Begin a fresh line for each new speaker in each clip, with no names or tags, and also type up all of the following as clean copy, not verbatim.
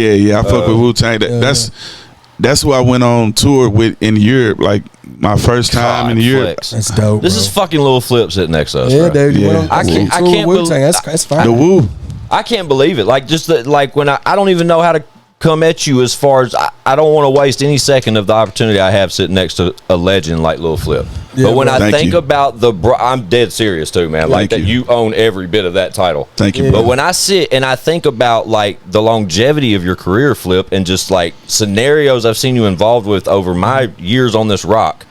Yeah. I fuck with Wu-Tang. That's who I went on tour with in Europe. Like my first time in Europe.
That's dope.
This is fucking Lil Flip sitting next to us.
Yeah,
bro.
dude.
Yeah.
I can't Wu-Tang. That's fine.
The Wu.
I can't believe it. Like just like when I don't even know how to come at you as far as I don't want to waste any second of the opportunity I have sitting next to a legend like Lil Flip.
Yeah,
but when I think
you.
about I'm dead serious too, man. Like that you own every bit of that title.
Thank you.
Yeah.
But when I sit and I think about like the longevity of your career, Flip, and just like scenarios I've seen you involved with over my years on this rock,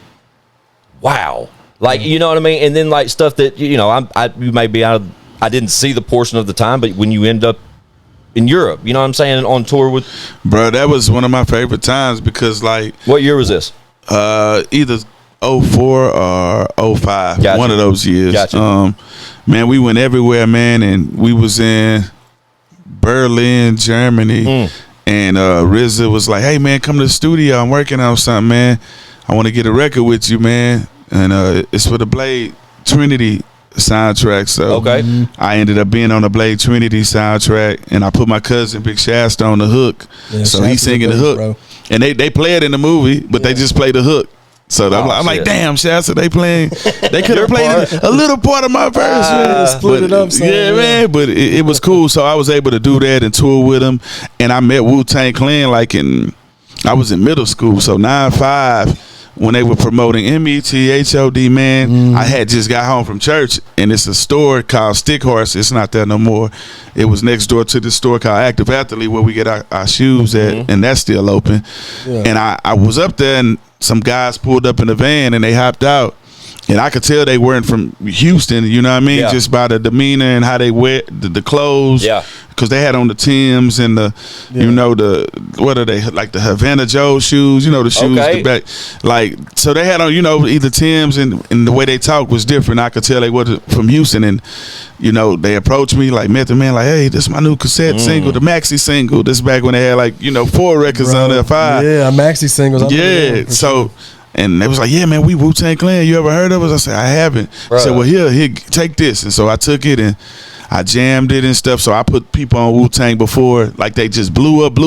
wow. Like, you know what I mean? And then like stuff that, you know, you may be out of, I didn't see the portion of the time, but when you end up in Europe, you know what I'm saying, on tour with,
Bro, that was one of my favorite times because like,
what year was this?
Either 04 or 05,
Gotcha.
one of those years.
Gotcha.
Man, we went everywhere, man, and we was in Berlin, Germany, and RZA was like, "Hey, man, come to the studio. I'm working on something, man. I want to get a record with you, man." And it's for the Blade Trinity soundtrack. So
Okay.
I ended up being on the Blade Trinity soundtrack, and I put my cousin Big Shasta on the hook.
Yeah,
So he's
Shasta's
singing the
the
hook,
bro.
and they play it in the movie, but they just play the hook. So I'm like,
shit.
damn, Shasta, they playing. They could have played a little part of my verse, man.
split it up, son,
yeah,
yeah.
man. But it was cool. So I was able to do that and tour with them. And I met Wu-Tang Clan I was in middle school. So 9-5, when they were promoting METHOD, man, I had just got home from church, and it's a store called Stick Horse. It's not there no more. It was next door to this store called Active Athlete where we get our shoes at, and that's still open.
Yeah.
And I was up there, and some guys pulled up in the van, and they hopped out. And I could tell they weren't from Houston, you know what I mean?
Yeah.
Just by the demeanor and how they wear the clothes.
Yeah.
Because they had on the Timbs and you know, what are they, like the Havana Joe shoes, you know, the shoes,
Okay.
the back. Like, so they had on, you know, either Timbs and the way they talked was different. I could tell they were from Houston. And, you know, they approached me, like, Method Man, like, hey, this is my new cassette single, the maxi single. This is back when they had, like, you know, 4 records on there, 5.
Yeah, maxi singles. I remember
Yeah,
them for
so
sure.
and they was like, "Yeah, man, we Wu-Tang Clan. You ever heard of us?" I said, "I haven't." I said, "Well, here, take this." And so I took it and I jammed it and stuff. So I put people on Wu-Tang before, like they just blew up.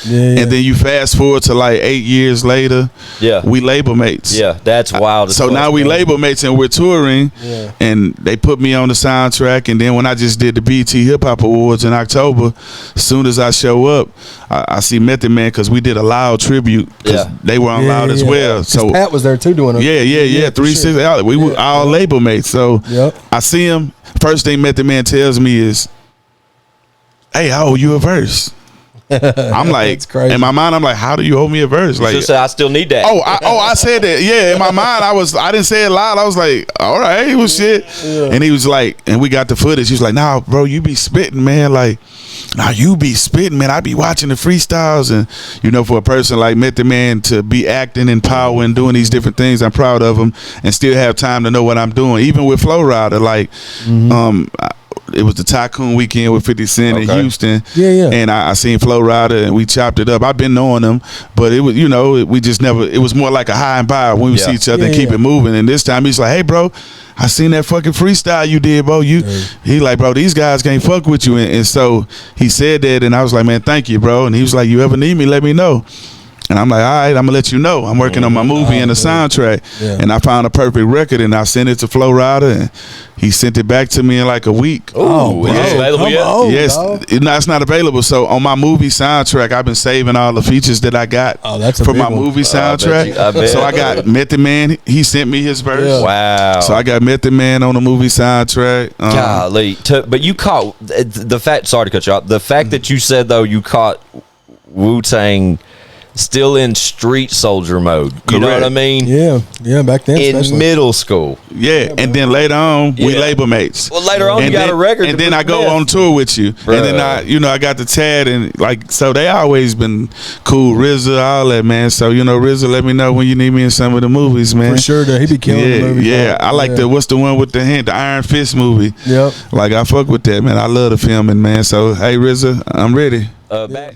Yeah.
And then you fast forward to like 8 years later.
Yeah.
We label mates.
Yeah, that's wild. as
So
fuck.
now we label mates and we're touring.
Yeah.
And they put me on the soundtrack. And then when I just did the BT Hip Hop Awards in October, as soon as I show up, I see Method Man because we did a Loud tribute because they were on Loud as well.
'Cause
So
Pat was there too doing it.
yeah. 360 Outlet. We were all label mates. So
Yep.
I see him. First thing Method Man tells me is, "Hey, I owe you a verse." I'm like,
That's crazy.
in my mind, I'm like, "How do you owe me a verse?"
You
Like,
just said, I still need that.
I said that. Yeah, in my mind, I didn't say it loud. I was like, all right, it was shit.
Yeah.
And he was like, and we got the footage. He was like, "Nah, bro, you be spitting, man. Like, nah, you be spitting, man. I be watching the freestyles." And, you know, for a person like Method Man to be acting in power and doing these different things, I'm proud of him and still have time to know what I'm doing. Even with Flow Rider, like, it was the Tycoon weekend with 50 Cent in Houston.
Yeah.
And I seen Flow Rider and we chopped it up. I've been knowing him, but it was, you know, we just never, it was more like a high and by when we see each other and keep it moving. And this time he's like, "Hey, bro, I seen that fucking freestyle you did, bro. He like, bro, these guys can't fuck with you." And so he said that, and I was like, "Man, thank you, bro." And he was like, "You ever need me, let me know." And I'm like, "All right, I'm gonna let you know. I'm working on my movie and the soundtrack."
Yeah.
And I found a perfect record, and I sent it to Flow Rider, and he sent it back to me in like a week.
Oh, is it available yet?
Yes, it's not available. So on my movie soundtrack, I've been saving all the features that I got
that's a
for
big
my
one.
movie
I
soundtrack.
bet.
So I got Method Man. He sent me his verse.
Yeah.
Wow.
So I got Method Man on the movie soundtrack.
Golly. But you caught the fact, sorry to cut you off, the fact that you said, though, you caught Wu-Tang still in street soldier mode. You know what I mean?
Yeah, back then.
In
especially.
middle school.
Yeah, and then later on, we label mates.
Well, later on,
and
you got a record.
and then I go on tour with you,
Bruh.
and then I got the Chad, and like, so they always been cool. RZA, all that, man. So, you know, RZA, let me know when you need me in some of the movies, man.
For sure, he be killing the movie.
Yeah, I like what's the one with the Iron Fist movie.
Yep.
Like, I fuck with that, man. I love the filming, man. So, hey, RZA, I'm ready.
Back.